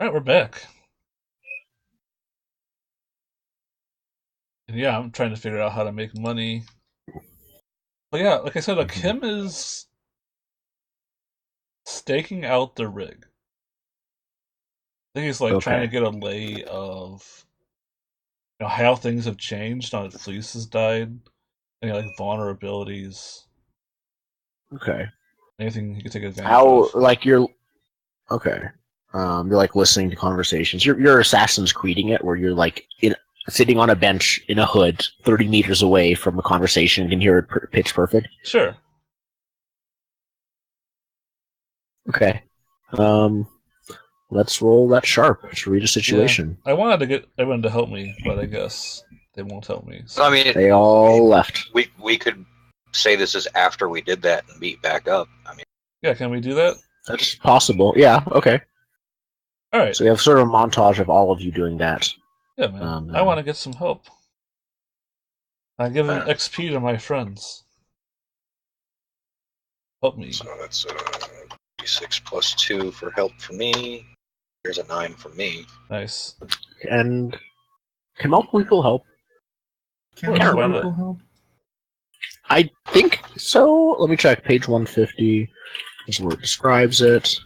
Alright, we're back. And yeah, I'm trying to figure out how to make money. But yeah, like I said, Mhm. Kim is staking out the rig. I think he's like trying to Okay. get a lay of how things have changed now that Fleece has died. Any like vulnerabilities, Okay. anything he could take advantage How of. like you're okay. You're like listening to conversations. You're Assassin's Creeding it, where you're like sitting on a bench in a hood, 30 meters away from a conversation, and can hear it pitch perfect. Sure. Okay. Um, let's roll that sharp to read a Yeah. situation. I wanted to get everyone to help me, but I guess they won't help me, I so mean, They all left. we could say this is after we did that and meet back up. I mean, yeah, can we do that? That's possible. Yeah. Okay. Alright. So we have sort of a montage of all of you doing that. Yeah, man. I want to get some help. I'm giving XP to my friends. Help me. so that's d6 plus 2 for help for me. Here's a 9 for me. Nice. And can multiple people help? Sure, Can't why remember. not? I think so. Let me check. Page 150. This is where it describes it.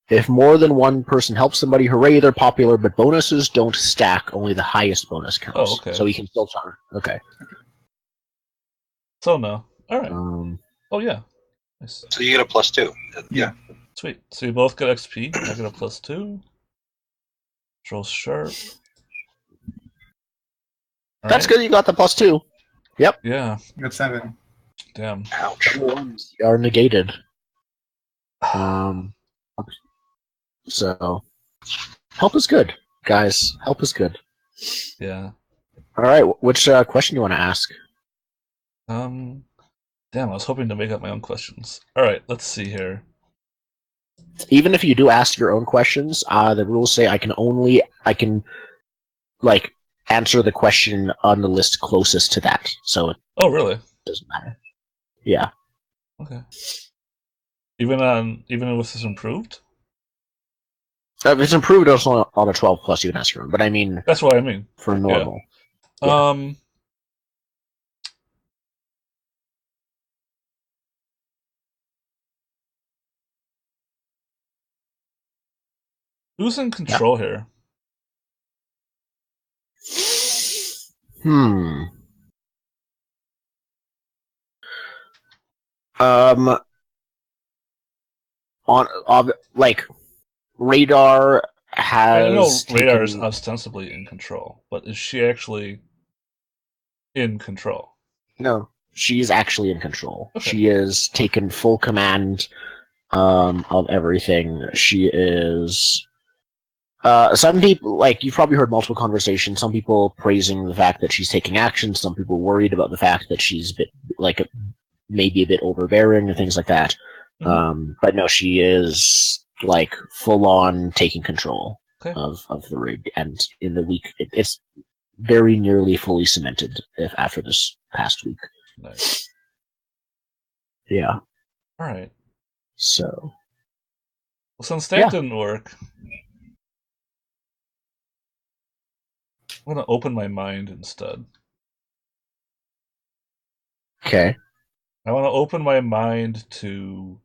If more than one person helps somebody, hooray, they're popular, but bonuses don't stack. Only the highest bonus counts. Oh, okay. So we can still charm. Okay. So no. Alright. Oh yeah. Nice. So you get a plus 2. Yeah. Sweet. So you both get XP. I get a plus 2. Roll sharp. That's good. You got the plus 2. Yep. Yeah. You got 7. Damn. Ouch. Ones are negated. So help is good, guys. Help is good. Yeah. All right. Which question do you want to ask? Damn, I was hoping to make up my own questions. Alright, let's see here. Even if you do ask your own questions, the rules say I can like answer the question on the list closest to that. So it Oh really? doesn't matter. Yeah. Okay. Even if this improved? If it's improved, it's on a 12 plus, you can ask your own. But I mean, That's what I mean. for normal. Yeah. Yeah. Who's in control here? Hmm. On like Radar I know has Radar is taken. ostensibly in control, but is she actually in control? No, she's actually in control. Okay. She has taken full command of everything. She is. Some people, like, you've probably heard multiple conversations. Some people praising the fact that she's taking action. Some people worried about the fact that she's a bit, like, maybe a bit overbearing and things like that. Mhm. But no, she is like full on taking control Okay. of the rig, and in the week, it's very nearly fully cemented. If after this past week, Nice. yeah. All right. So, Well, since that Yeah. didn't work, I'm gonna open my mind instead. okay. I want to open my mind to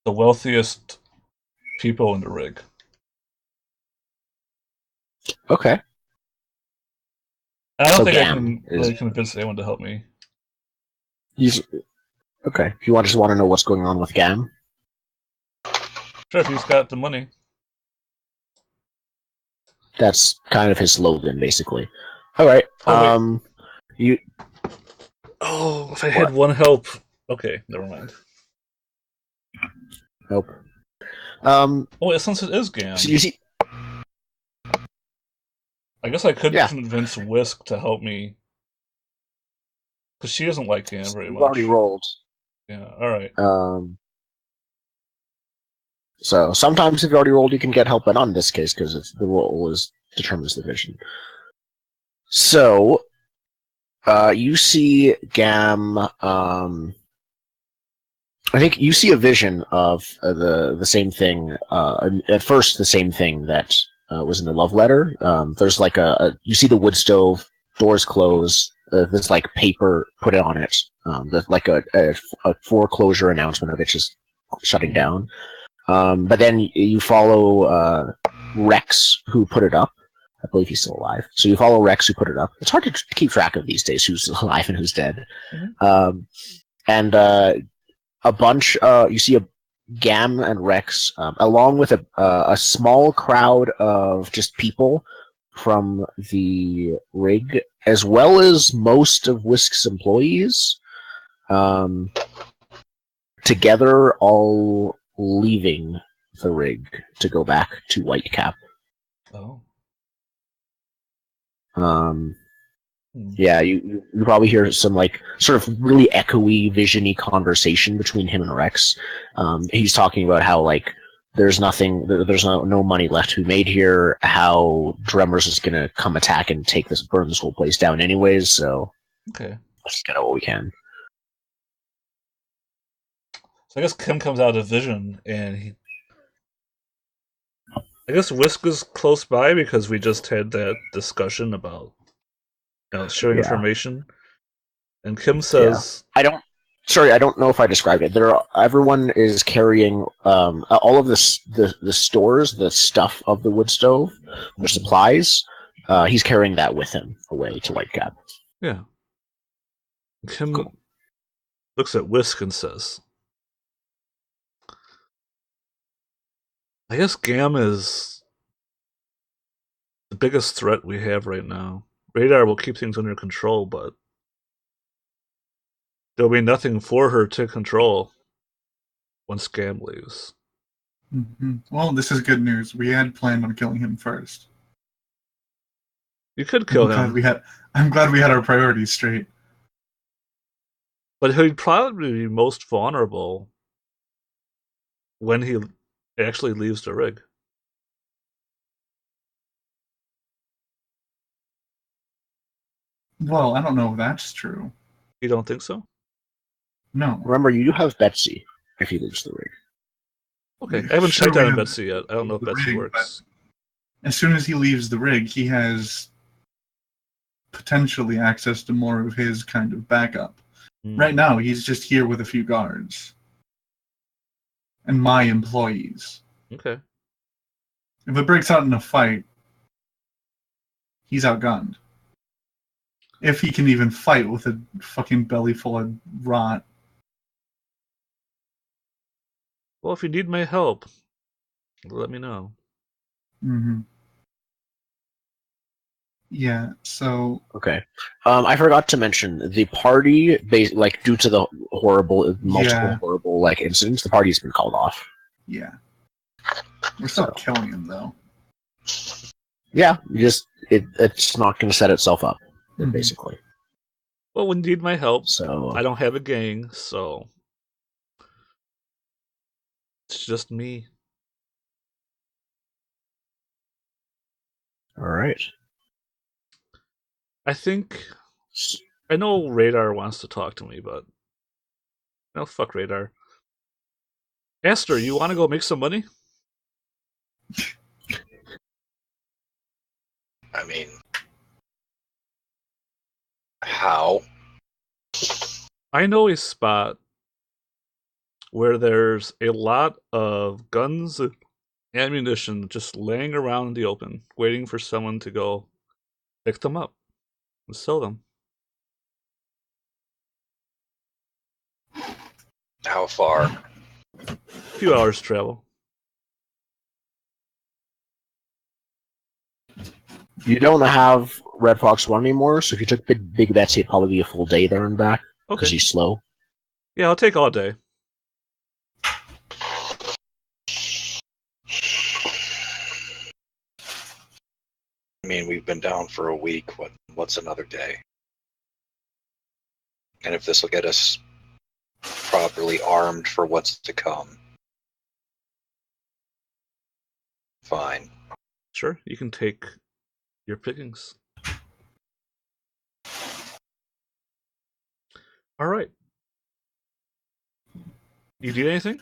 the wealthiest people in the rig. Okay. I don't So think I Gam can is- really convince anyone to help me. Okay. If you just want to know what's going on with Gam, Sure, if he's got the money. that's kind of his slogan, basically. All right. Oh, wait. You. Oh, if I had one help. Okay, never mind. Nope. Oh, wait, since it is Gam, So you see. I guess I could Yeah. convince Whisk to help me. Because she doesn't like Gam very You've much. already rolled. Yeah, alright. So sometimes if you already rolled, you can get help, but not in this case because the roll determines the vision. So, You see Gam. I think you see a vision of the same thing. At first, the same thing that was in the love letter. There's like you see the wood stove, doors close. There's like paper put on it. There's like a foreclosure announcement of it just shutting down. But then you follow Rex, who put it up. I believe he's still alive. So you follow Rex, who put it up. It's hard to keep track of these days who's alive and who's dead. Mhm. And a bunch. You see a Gam and Rex, along with a small crowd of just people from the rig, as well as most of Whisk's employees, together, all leaving the rig to go back to Whitecap. Oh. Yeah, you probably hear some like sort of really echoey, visiony conversation between him and Rex. He's talking about how like there's no money left to be made here. How Dremmers is gonna come attack and burn this whole place down anyways. So Okay. let's just get out what we can. So I guess Kim comes out of vision, and I guess Whisk is close by because we just had that discussion about sharing Yeah. information. And Kim says, I don't know if I described it. Everyone is carrying all of the stores, the stuff of the wood stove, the supplies. He's carrying that with him away to Whitecap. yeah. Kim Cool. looks at Whisk and says, I guess Gam is the biggest threat we have right now. Radar will keep things under control, but there'll be nothing for her to control once Gam leaves. Mm-hmm. Well, this is good news. We had planned on killing him first. You could kill him, I'm glad we had our priorities straight. but he'd probably be most vulnerable when he actually leaves the rig. Well, I don't know if that's true. You don't think so? No. Remember, you do have Betsy if he leaves the rig. Okay, I haven't Sure, checked we on have Betsy yet. I don't know if the Betsy rig, works. As soon as he leaves the rig, he has potentially access to more of his kind of backup. Right now, he's just here with a few guards. And my employees. Okay. If it breaks out in a fight, he's outgunned. If he can even fight with a fucking belly full of rot. Well, if you need my help, let me know. Mm-hmm. Yeah, so... Okay. I forgot to mention, the party, due to the multiple horrible, incidents, the party's been called off. Yeah. We're still killing him, though. Yeah, it's not going to set itself up, basically. Well, when you need my help, so I don't have a gang, so it's just me. All right. I know Radar wants to talk to me, but no, fuck Radar. Esther, you want to go make some money? I mean, how? I know a spot where there's a lot of guns and ammunition just laying around in the open, waiting for someone to go pick them up and sell them. How far? A few hours travel. You don't have Red Fox 1 anymore, so if you took Big Betsy, it'd probably be a full day there and back. Okay. Because he's slow. Yeah, I'll take all day. I mean, we've been down for a week. What's another day? And if this will get us properly armed for what's to come, fine. Sure, you can take your pickings. All right. You need anything?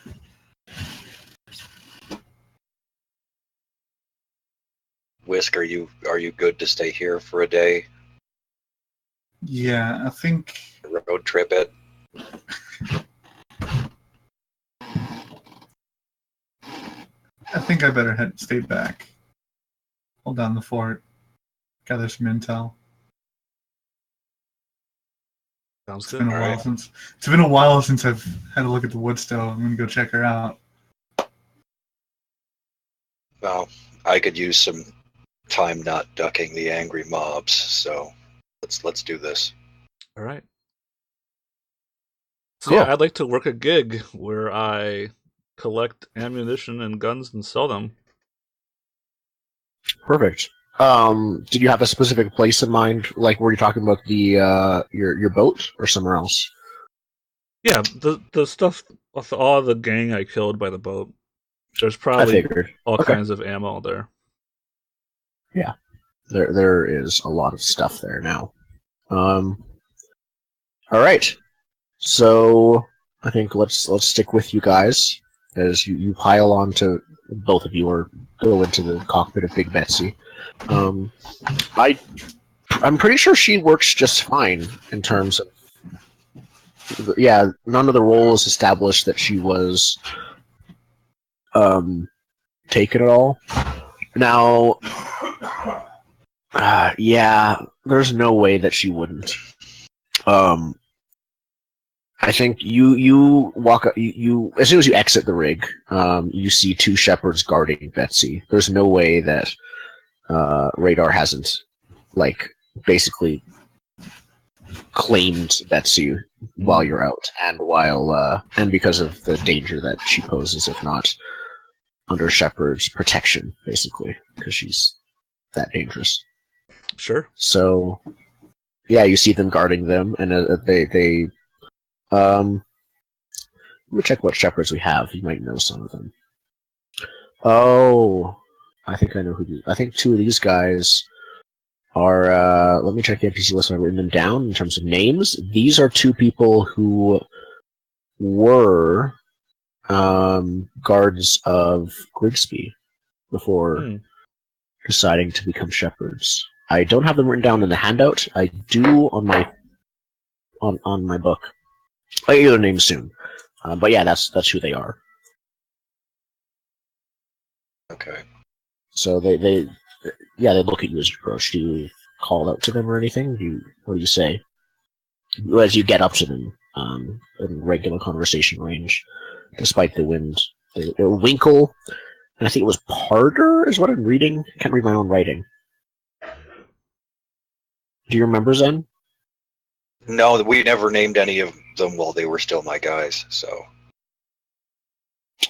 Whisk, are you good to stay here for a day? Yeah, I think. Road trip it. I think I better stay back. Hold down the fort. Gather some intel. Sounds It's good. been a All while right. since I've had a look at the wood stove. I'm gonna go check her out. Well, I could use some time not ducking the angry mobs, so let's do this. All right. So Cool. yeah, I'd like to work a gig where I collect ammunition and guns and sell them. Perfect. Did you have a specific place in mind? Like, were you talking about the your boat or somewhere else? Yeah, the stuff with all the gang I killed by the boat. There's I probably figured. all Okay. kinds of ammo there. There is a lot of stuff there now. All right. So I think let's stick with you guys as you pile onto both of you or go into the cockpit of Big Betsy. I'm pretty sure she works just fine in terms of none of the roles established that she was taken at all. Now there's no way that she wouldn't. I think you walk up, you as soon as you exit the rig, you see two shepherds guarding Betsy. There's no way that Radar hasn't basically claimed Betsy while you're out, and because of the danger that she poses if not under Shepard's protection, basically, because she's that dangerous. Sure. So, yeah, you see them guarding them, and they let me check what shepherds we have. You might know some of them. Oh, I think I know who. I think two of these guys are. Let me check the NPC list. I've written them down in terms of names. These are two people who were guards of Grigsby before deciding to become shepherds. I don't have them written down in the handout. I do on my book. I'll get their names soon. But yeah, that's who they are. Okay. So they look at you as you approach. Do you call out to them or anything? What do you say as you get up to them in regular conversation range, despite the wind? Winkle, and I think it was Parder is what I'm reading. I can't read my own writing. Do you remember, Zen? No, we never named any of them while they were still my guys. So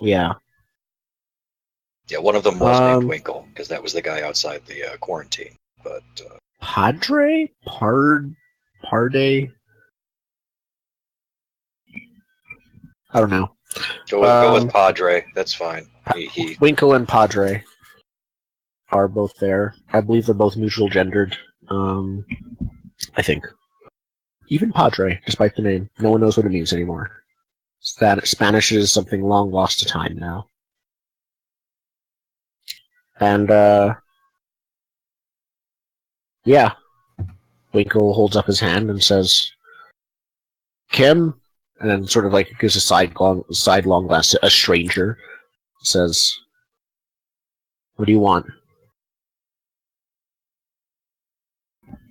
Yeah. yeah, one of them was named Winkle because that was the guy outside the quarantine. But Padre? Parde? I don't know. go with Padre. That's fine. He Winkle and Padre are both there. I believe they're both neutral gendered. I think. Even Padre, despite the name. No one knows what it means anymore. Spanish is something long lost to time now. And, yeah. Winkle holds up his hand and says, Kim, and then sort of gives a sidelong glance to a stranger. Says, what do you want?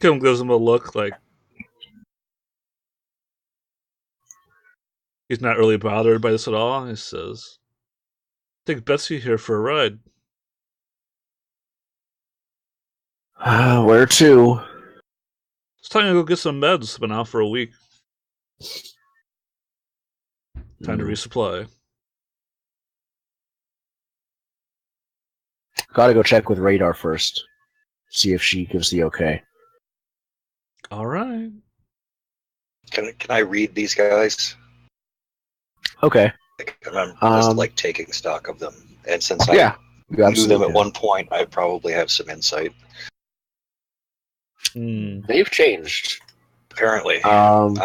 Kim gives him a look like he's not really bothered by this at all. He says, "Take Betsy here for a ride." Where to? It's time to go get some meds. Been out for a week. Time to resupply. Gotta go check with Radar first. See if she gives the okay. All right. can I read these guys? Okay. I'm just taking stock of them, and since I knew them at one point, I probably have some insight. They've changed. Apparently. Um,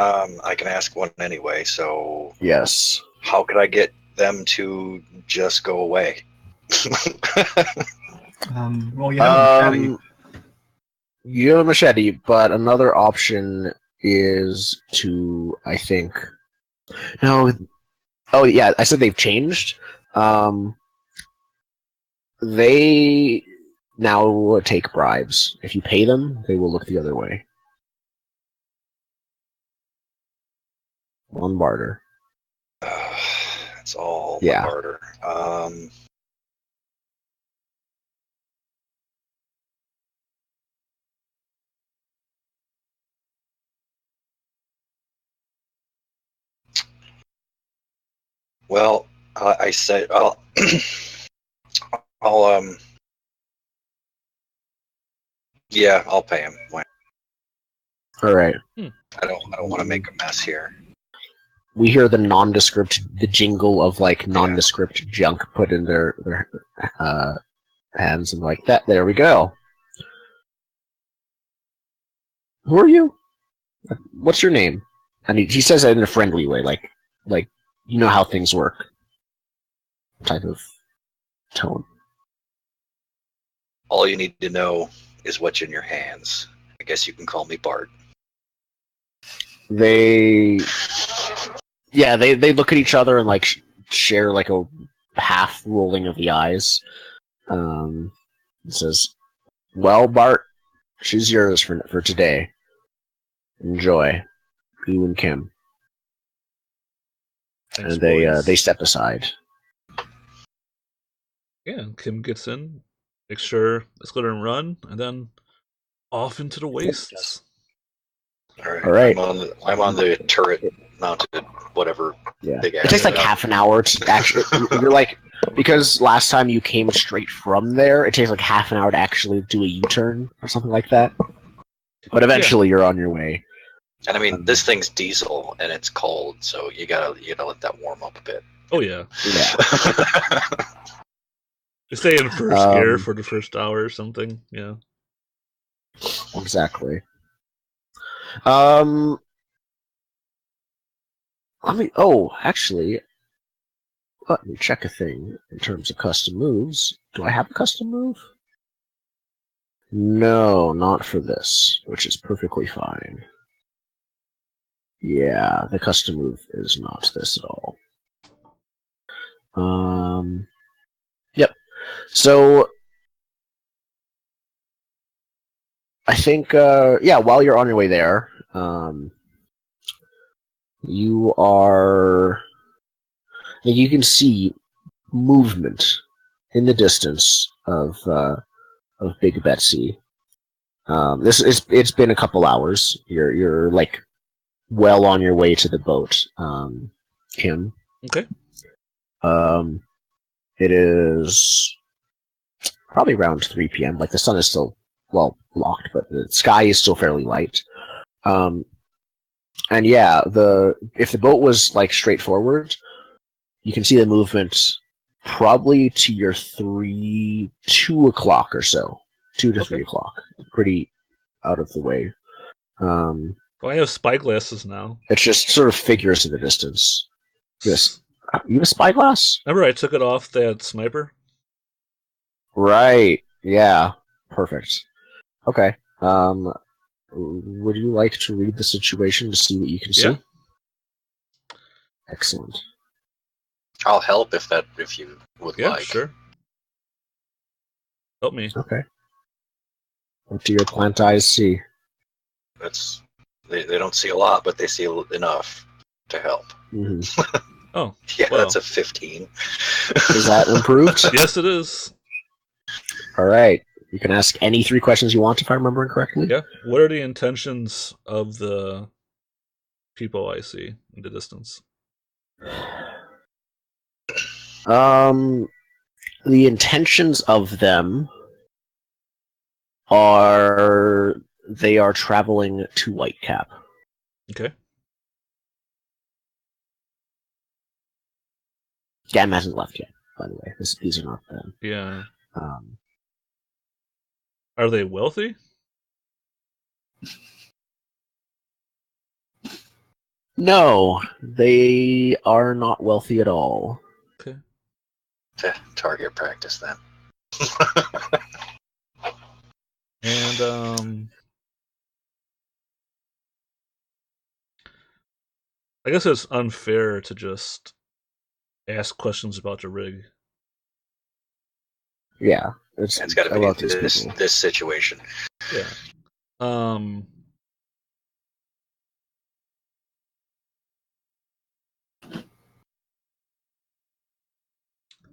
I can ask one anyway, so yes. how could I get them to just go away? Well, you have a machete. You have a machete, but another option is to, I think. No. Oh yeah, I said they've changed. They now take bribes. If you pay them, they will look the other way. On barter. It's all Yeah. barter. Well, I said I'll yeah, I'll pay him. All right. I don't want to make a mess here. We hear the jingle of like nondescript junk put in their hands, and like that. There we go. Who are you? What's your name? And he says it in a friendly way, like you know how things work, type of tone. All you need to know is what's in your hands. I guess you can call me Bart. They look at each other and like share like a half rolling of the eyes. It says, "Well, Bart, she's yours for today. Enjoy, you and Kim." Thanks, And boys. they step aside. Yeah, and Kim gets in, makes sure it's going to run, and then off into the wastes. All right. All right. I'm on the turret mounted whatever. Yeah. Big It takes like ass. half an hour to actually. You're like, because last time you came straight from there, it takes like half an hour to actually do a U-turn or something like that. But eventually, you're on your way. And I mean, this thing's diesel and it's cold, so you gotta let that warm up a bit. Oh yeah, Yeah. you stay in first gear for the first hour or something. Yeah. Exactly. Let me. Oh, actually, let me check a thing in terms of custom moves. Do I have a custom move? No, not for this, which is perfectly fine. Yeah, the custom move is not this at all. Yep. So I think, while you're on your way there, you can see movement in the distance of Big Betsy. It's been a couple hours. You're like well on your way to the boat, Kim. Okay. It is probably around 3 p.m. Like the sun is still blocked, but the sky is still fairly light. And yeah, if the boat was like straightforward, you can see the movement probably to your 2 o'clock or so, 2 to 3 o'clock, pretty out of the way. Well, I have spyglasses now. It's just sort of figures in the distance. Yes, you have a spyglass? Remember, I took it off that sniper. Right. Yeah. Perfect. Okay. Would you like to read the situation to see what you can see? Yeah. Excellent. I'll help if you would Yeah, like. sure. Help me. Okay. What do your plant eyes see? They don't see a lot, but they see enough to help. Mm-hmm. Oh. Yeah, well. that's a 15. Is that improved? Yes, it is. All right. You can ask any 3 questions you want, if I remember correctly. Yeah. What are the intentions of the people I see in the distance? The intentions of them are they are traveling to Whitecap. Okay. Gam hasn't left yet, by the way. These are not them. Yeah. Are they wealthy? No, they are not wealthy at all. Okay. Target practice then. And I guess it's unfair to just ask questions about the rig. Yeah, It's got to about be these people. this situation. Yeah.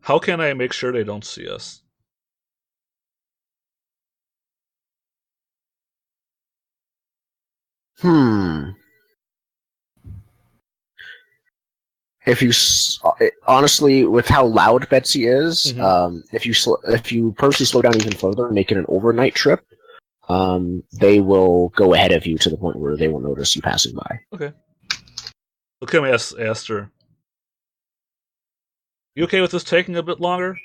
How can I make sure they don't see us? If you honestly, with how loud Betsy is, Mhm. if you purposely slow down even further and make it an overnight trip, they will go ahead of you to the point where they will notice you passing by. Okay. Okay, I asked her. You okay with this taking a bit longer?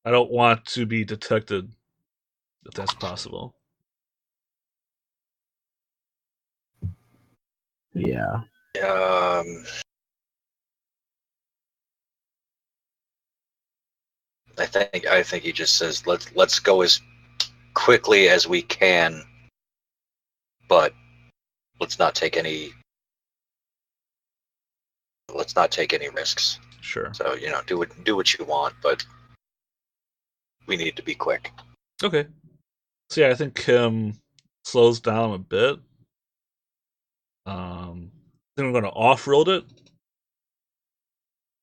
I don't want to be detected, if that's possible. Yeah. I think he just says let's go as quickly as we can, but let's not take any risks. Sure. So do what you want, but we need to be quick. Okay. So yeah, I think Kim slows down a bit. I think I'm going to off-road it.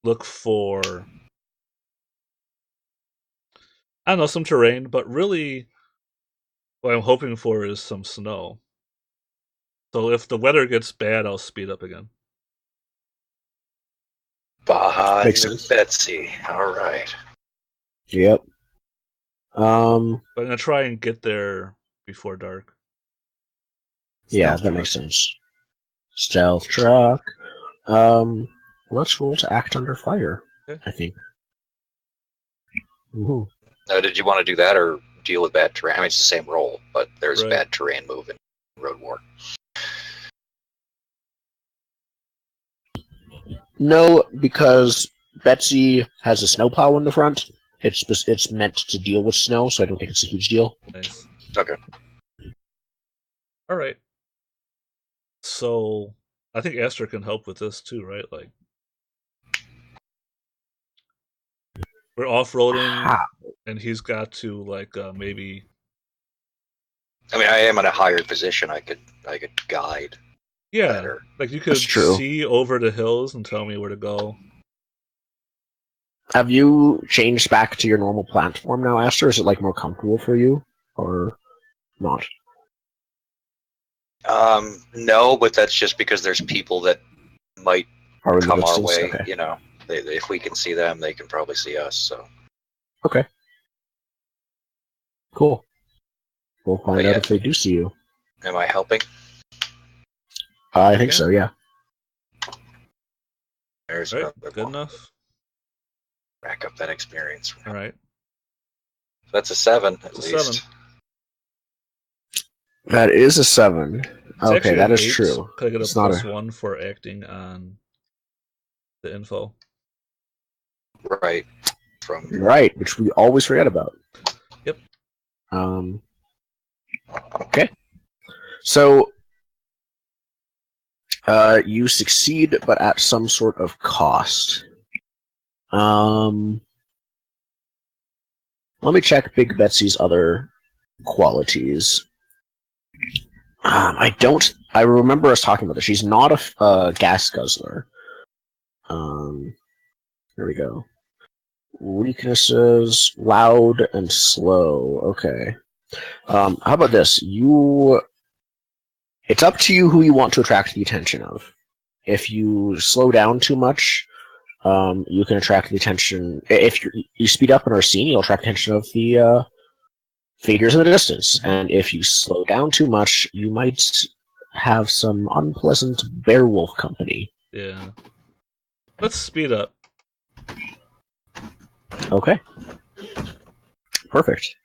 Look for, I don't know, some terrain, but really what I'm hoping for is some snow. So if the weather gets bad, I'll speed up again. Makes sense. Betsy. All right. Yep. But I'm going to try and get there before dark. Yeah, Stealth that makes sense. Stealth truck. Let's roll to act under fire. Okay. I think. Ooh. Did you want to do that or deal with bad terrain? I mean, it's the same role, but there's Right. bad terrain move in Road War. No, because Betsy has a snowplow in the front. It's meant to deal with snow, so I don't think it's a huge deal. Nice. Okay. All right. So I think Aster can help with this too, right? Like we're off-roading, and he's got to like maybe. I mean, I am in a higher position. I could guide. Yeah, better. like you That's could true. see over the hills and tell me where to go. Have you changed back to your normal platform now, Aster? Is it like more comfortable for you, or not? No, but that's just because there's people that might Or in the come our distance? way. Okay. If we can see them, they can probably see us. So Okay. Cool. We'll find yeah. out if they do see you. Am I helping? I think Yeah. so. Yeah. There's Right, another good one. enough. Rack up that experience. All right, That's a 7 at it's a least. 7. That is a 7. It's Okay, actually that an is 8. true. Could I get a It's not a +1 for acting on the info? Right. From right, which we always forget about. Yep. Okay. So you succeed, but at some sort of cost. Let me check Big Betsy's other qualities. I remember us talking about this. She's not a gas guzzler. Here we go. Weaknesses: loud and slow. Okay. How about this? It's up to you who you want to attract the attention of. If you slow down too much, you can attract the attention. If you speed up and are seen, you'll attract the attention of the figures in the distance. And if you slow down too much, you might have some unpleasant beowulf company. Yeah. Let's speed up. Okay. Perfect.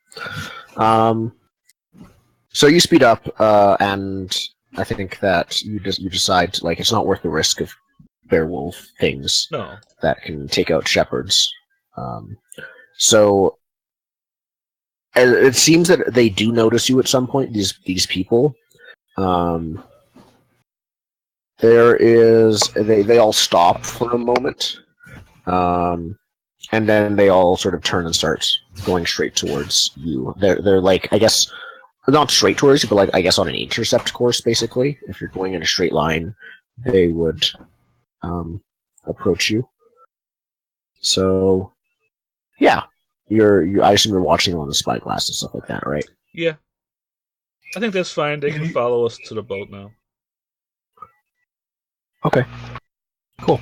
So you speed up, and I think that you decide like it's not worth the risk of werewolf things No. that can take out shepherds. So it seems that they do notice you at some point. These people. There is they all stop for a moment, and then they all sort of turn and start going straight towards you. They're like, I guess, not straight towards you, but like I guess on an intercept course basically. If you're going in a straight line, they would approach you. So yeah, I assume you're watching on the spyglass and stuff like that, right? Yeah. I think that's fine. They can follow us to the boat now. Okay. Cool.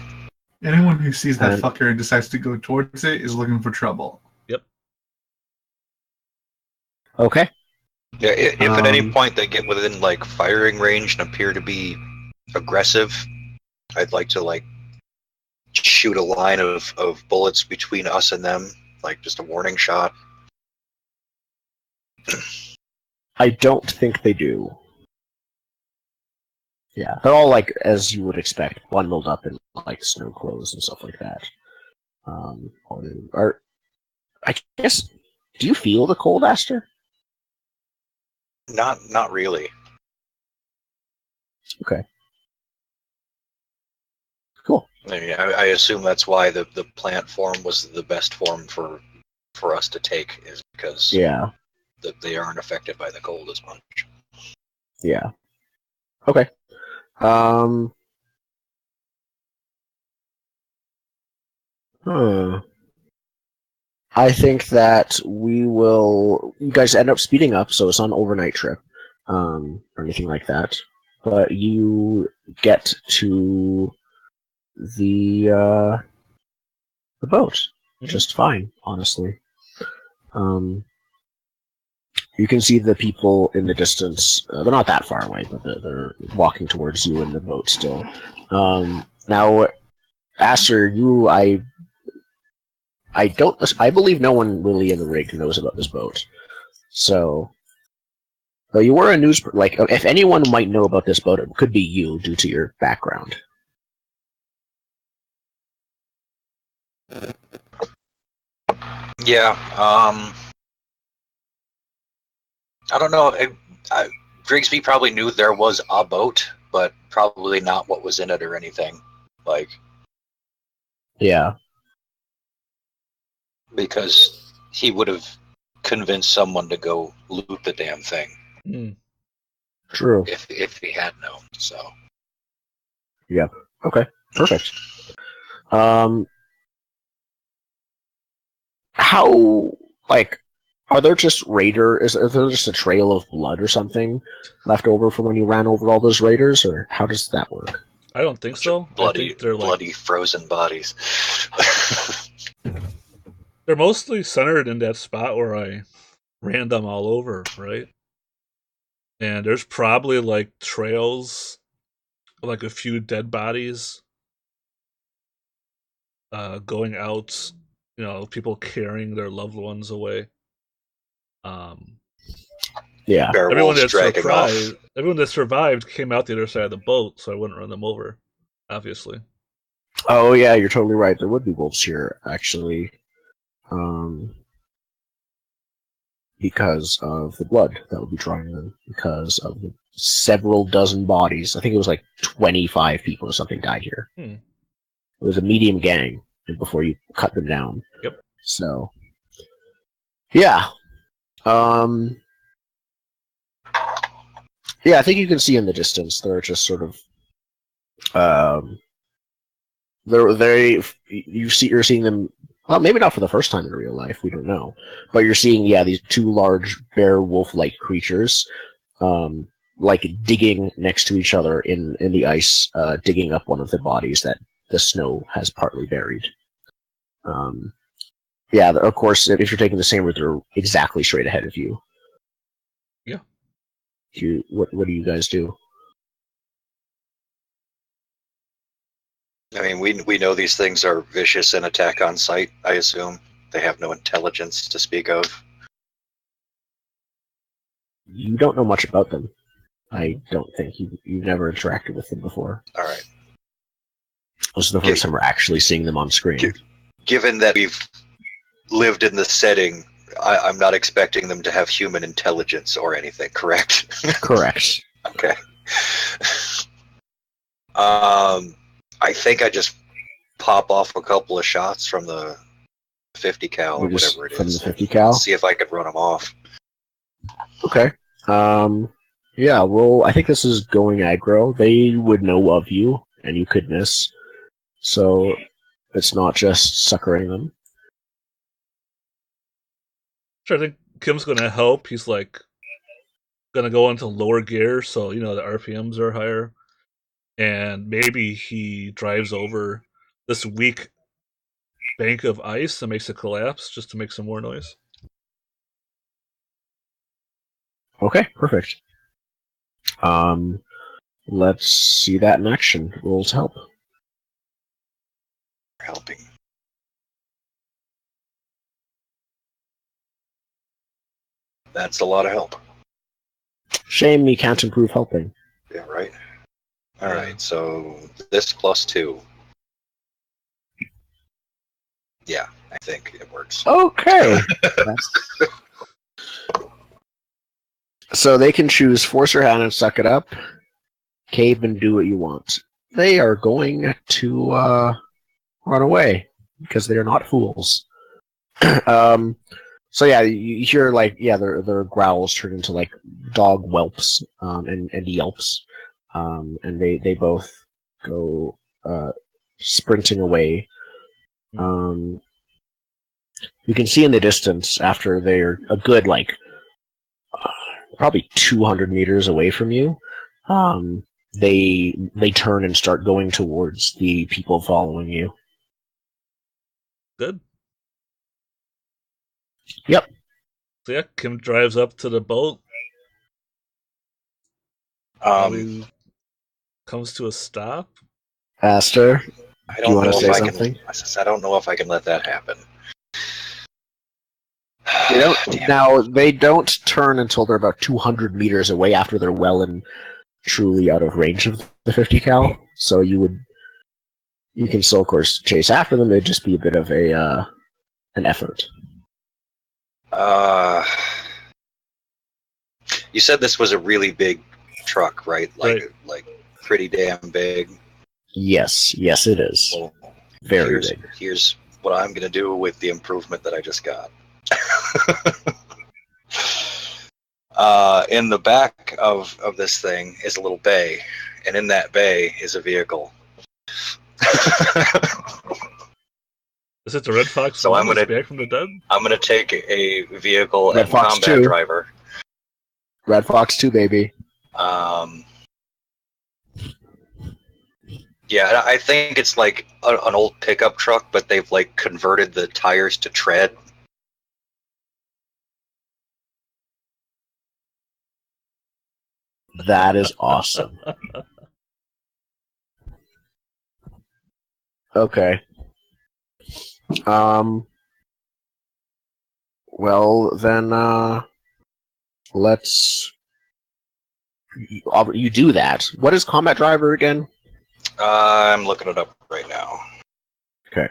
Anyone who sees that And- fucker and decides to go towards it is looking for trouble. Okay. Yeah, if at any Um, point they get within like firing range and appear to be aggressive, I'd like to like shoot a line of bullets between us and them, like just a warning shot. I don't think they do. Yeah, they're all like as you would expect, bundled up in like snow clothes and stuff like that. Or I guess, do you feel the cold, Aster? Not really. Okay. Cool. I mean, I assume that's why the plant form was the best form for us to take, is because Yeah. they aren't affected by the cold as much. Yeah. Okay. Huh. I think that you guys end up speeding up, so it's not an overnight trip, or anything like that. But you get to the boat just fine, honestly. You can see the people in the distance. They're not that far away, but they're walking towards you in the boat still. Now, Aster, I believe no one really in the rig knows about this boat. So, though you were a if anyone might know about this boat, it could be you due to your background. Yeah. I don't know. Grigsby probably knew there was a boat, but probably not what was in it or anything. Like, Yeah. because he would have convinced someone to go loot the damn thing True. if he had known. So. Okay. Perfect. How are there just is there just a trail of blood or something left over from when you ran over all those raiders, or how does that work? I don't think so. I Bloody, think they're bloody frozen bodies. they're mostly centered in that spot where I ran them all over, right? And there's probably like trails, like a few dead bodies, going out. You know, people carrying their loved ones away. Yeah. Everyone Werewolves that dragging off. survived came out the other side of the boat, so I wouldn't run them over. Obviously. Oh yeah, you're totally right. There would be wolves here, actually, because of the blood that would be drawing them. Because of the several dozen bodies. I think it was like 25 people or something died here. It was a medium gang before you cut them down. Yep. So, yeah. Yeah, I think you can see in the distance. They're just sort of, you're seeing them. Well, maybe not for the first time in real life. We don't know, but you're seeing these two large bear wolf-like creatures, like digging next to each other in the ice, digging up one of the bodies that the snow has partly buried. Yeah, of course, if you're taking the same route, they're exactly straight ahead of you. Yeah. What do you guys do? I mean, we know these things are vicious and attack on sight, I assume. They have no intelligence to speak of. You don't know much about them. I don't think you've never interacted with them before. All right. This is the first time we're actually seeing them on screen. Given that we've lived in the setting, I'm not expecting them to have human intelligence or anything, correct? Correct. Okay. I think I just pop off a couple of shots from the 50 cal or whatever it From is. the 50 cal? See if I could run them off. Okay. Yeah, well, I think this is going aggro. They would know of you, and you could miss. So it's not just suckering them. Sure, I think Kim's gonna help. He's like gonna go into lower gear, so the RPMs are higher, and maybe he drives over this weak bank of ice and makes it collapse just to make some more noise. Okay, perfect. Let's see that in action. Rolls help. Helping. That's a lot of help. Shame you can't improve helping. Yeah, right? All right, so this +2. Yeah, I think it works. Okay. So they can choose force your hand and suck it up, cave and do what you want. They are going to run away because they are not fools. So yeah, you hear their growls turn into like dog whelps and yelps, and they both go sprinting away. You can see in the distance after they're a good probably 200 meters away from you. They turn and start going towards the people following you. Good. Yep. So yeah, Kim drives up to the boat. Probably comes to a stop. Aster, I do you don't want know to if say I something? I don't know if I can let that happen. They don't, Damn. now, they don't turn until they're about 200 meters away after they're well and truly out of range of the 50 cal. So you can still, of course, chase after them. It'd just be a bit of an effort. You said this was a really big truck, right? Right. Like pretty damn big. Yes, it is. Well, Very big. Here's what I'm going to do with the improvement that I just got. In the back of this thing is a little bay, and in that bay is a vehicle. Is it the Red Fox? So I'm gonna back from the dead. I'm gonna take a vehicle Red and Fox combat 2. driver. Red Fox 2, baby. Yeah, I think it's like an old pickup truck, but they've like converted the tires to tread. That is awesome. Okay. Well, then, let's... You do that. What is Combat Driver again? I'm looking it up right now. Okay.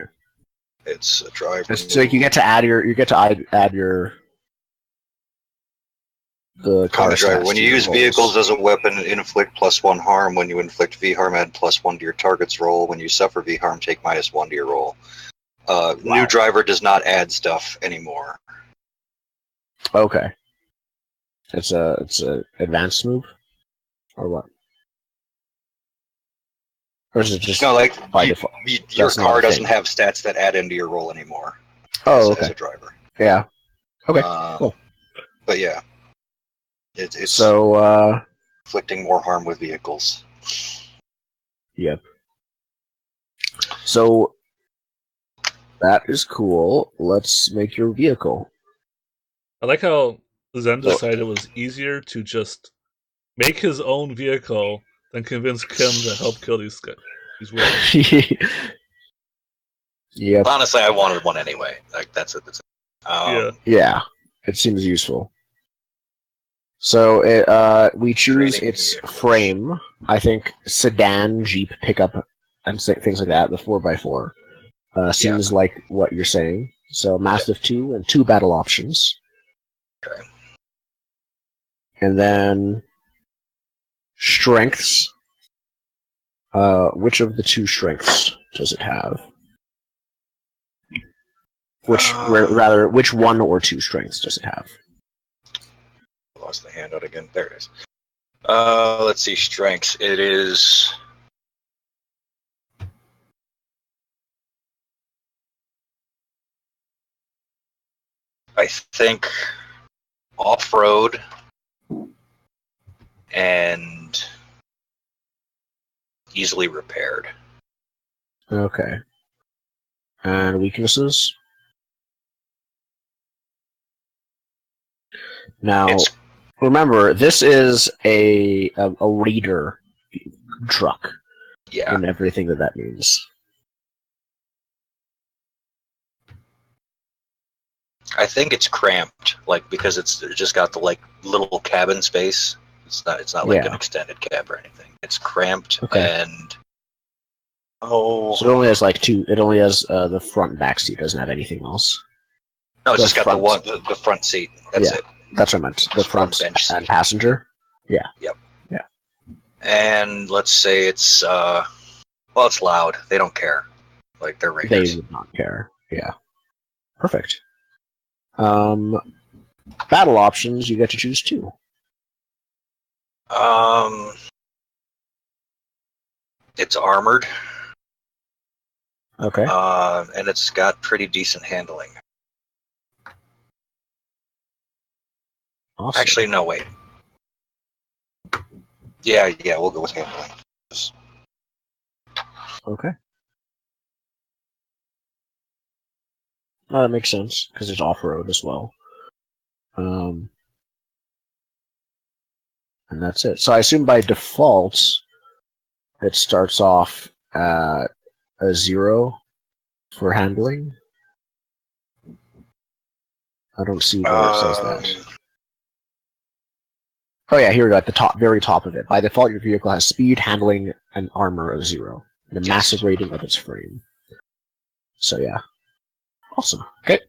It's a driver. It's like you get to add your... The car Combat driver. stats When to you your use rolls. vehicles as a weapon, inflict +1 harm. When you inflict V harm, add +1 to your target's roll. When you suffer V harm, take -1 to your roll. New driver does not add stuff anymore. Okay. It's a advanced move? Or what? Or is it just No, like by default? your That's not car a doesn't thing. have stats that add into your roll anymore. Oh, as okay. a driver. Yeah. Okay, cool. But yeah, it's So, inflicting more harm with vehicles. yep. So, that is cool. Let's make your vehicle. I like how Zen decided it was easier to just make his own vehicle than convince Kim to help kill these guys. These wolves. Yep. Honestly, I wanted one anyway. Like that's it. Yeah. Yeah. It seems useful. So we choose Training its vehicles. frame. I think sedan, jeep, pickup, and things like that. The 4x4 seems like what you're saying. So Mastiff 2 and 2 battle options. Okay. And then strengths. Which of the 2 strengths does it have? Which which 1 or 2 strengths does it have? Lost the handout again. There it is. Let's see. Strengths. It is. I think off-road and easily repaired. Okay. And weaknesses? Now, It's remember, this is a reader truck, yeah. and everything that means. I think it's cramped, like because it's just got the like little cabin space. It's not like an Yeah. extended cab or anything. It's cramped Okay. and oh So it only has like 2. It only has the front and back seat. Doesn't have anything else. no, it's the just got front. the front seat. That's Yeah. it. That's what I meant. The front bench seat. and passenger. And let's say it's well, it's loud. They don't care. Like they're They raiders. would not care. Yeah. Perfect. Battle options. You get to choose 2. It's armored. Okay. And it's got pretty decent handling. Awesome. Actually, no, wait. Yeah, we'll go with handling. Okay. That makes sense because it's off-road as well. And that's it. So I assume by default it starts off at a 0 for handling. I don't see where it says that. Oh yeah, here we go at the top, very top of it. By default, your vehicle has speed, handling, and armor of 0, and a Yes. massive rating of its frame. So yeah, awesome. Okay.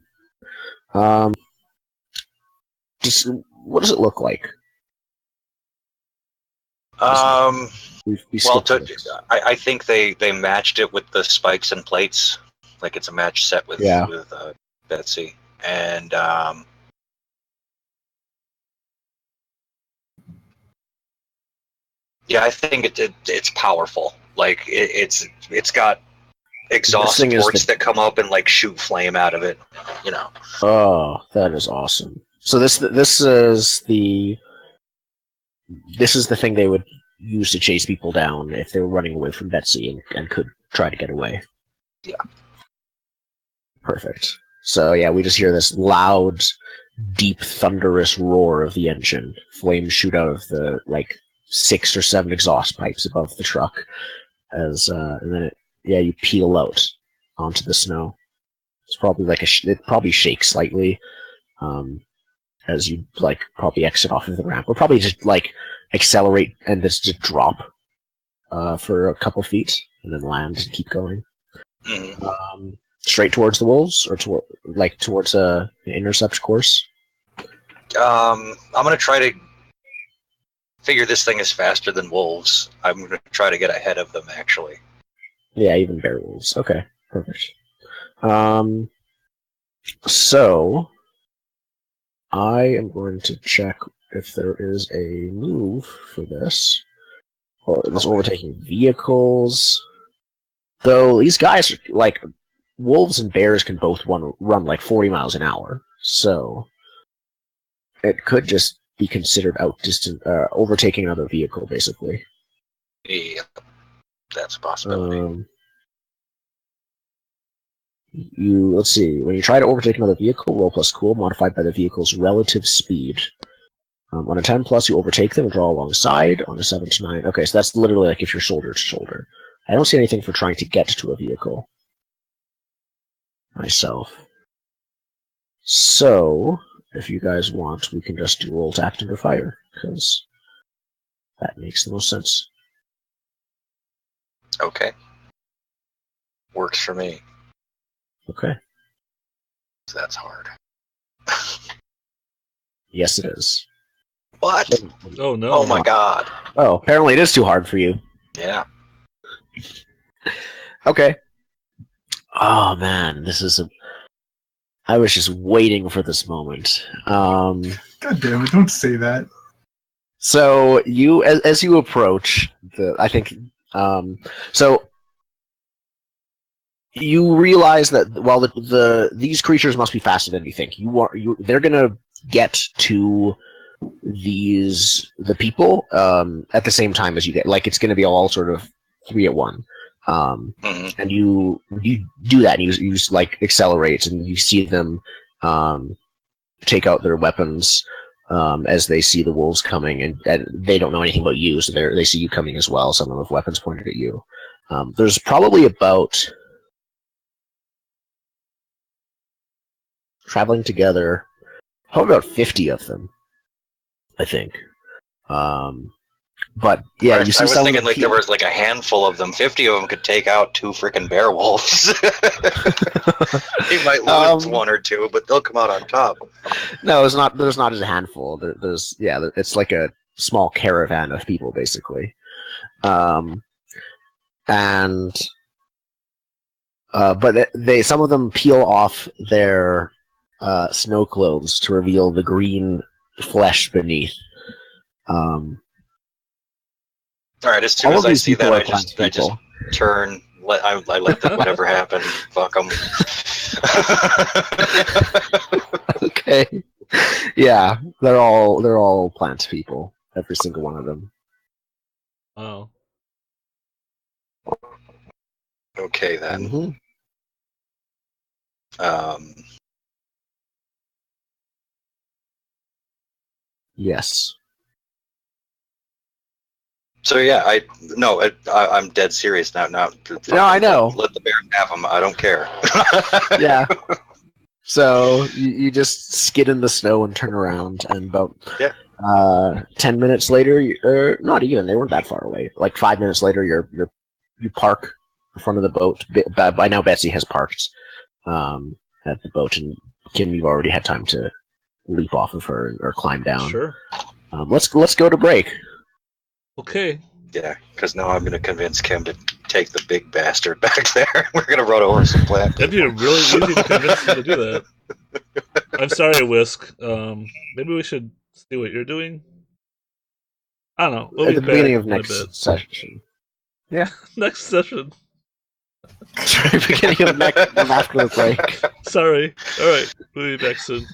Just what does it look like? We Well, skipped this. I think they matched it with the spikes and plates, like it's a match set with Yeah. Betsy, and yeah, I think it's powerful. Like it's got exhaust thing is ports that come up and like shoot flame out of it. You know. Oh, that is awesome. So this is the thing they would use to chase people down if they were running away from Betsy and could try to get away. Yeah. Perfect. So yeah, we just hear this loud, deep, thunderous roar of the engine. Flames shoot out of the 6 or 7 exhaust pipes above the truck, and then you peel out onto the snow. It's probably it probably shakes slightly, as you probably exit off of the ramp, or probably just accelerate and just drop for a couple feet and then land and keep going. Mm-hmm. Straight towards the wolves, or towards an intercept course. I'm gonna try to figure this thing is faster than wolves. I'm gonna try to get ahead of them actually. Yeah, even bear wolves. Okay, perfect. So I am going to check if there is a move for this. Or this overtaking vehicles. Though these guys, wolves and bears, can both run 40 miles an hour. So it could just be considered overtaking another vehicle, basically. Yeah, that's a possibility. Let's see. When you try to overtake another vehicle, roll plus cool, modified by the vehicle's relative speed. On a 10 plus, you overtake them and draw alongside. On a 7 to 9, okay, so that's literally if you're shoulder to shoulder. I don't see anything for trying to get to a vehicle myself. So, if you guys want, we can just do roll to act under fire. because that makes the most sense. Okay. Works for me. Okay. That's hard. Yes, it is. What? Oh no! Oh my god. Oh, apparently it is too hard for you. Yeah. Okay. Oh man, this is a. I was just waiting for this moment. God damn it! Don't say that. So you, as you approach I think, so you realize that while these creatures must be faster than you think, they're gonna get to the people at the same time as you get. Like it's gonna be all sort of 3 at 1. And you do that, and you just like accelerate, and you see them take out their weapons as they see the wolves coming, and they don't know anything about you, so they see you coming as well. Some of them have weapons pointed at you. There's probably about, traveling together, probably about 50 of them, I think. But yeah, Right, you see I was some thinking like there was like a handful of them. 50 of them could take out 2 freaking bear wolves. They might lose 1 or 2, but they'll come out on top. No, it's not. There's not just a handful. It's like a small caravan of people, basically. But some of them peel off their snow clothes to reveal the green flesh beneath. All right, as soon All as of I these see people that, are plant I just people. turn. I let whatever happen. Fuck them. Okay. Yeah, they're all plant people. Every single one of them. Oh. Okay then. Mhm. Yes. So yeah, I'm dead serious now. Now, No, I know. Let the bear have them. I don't care. Yeah. So you just skid in the snow and turn around, and about 10 minutes later, not even, they weren't that far away. Like 5 minutes later, you park in front of the boat. By now, Betsy has parked at the boat, and Kim, you've already had time to leap off of her or climb down. Sure. Let's go to break. Okay. Yeah, because now I'm going to convince Kim to take the big bastard back there. We're going to run over some plant. That'd be really easy to convince him to do that. I'm sorry, Whisk. Maybe we should see what you're doing. I don't know. We'll At be the back beginning of in a next bit. session. Yeah. Next session. Beginning of next after the break. Sorry. All right. We'll be back soon.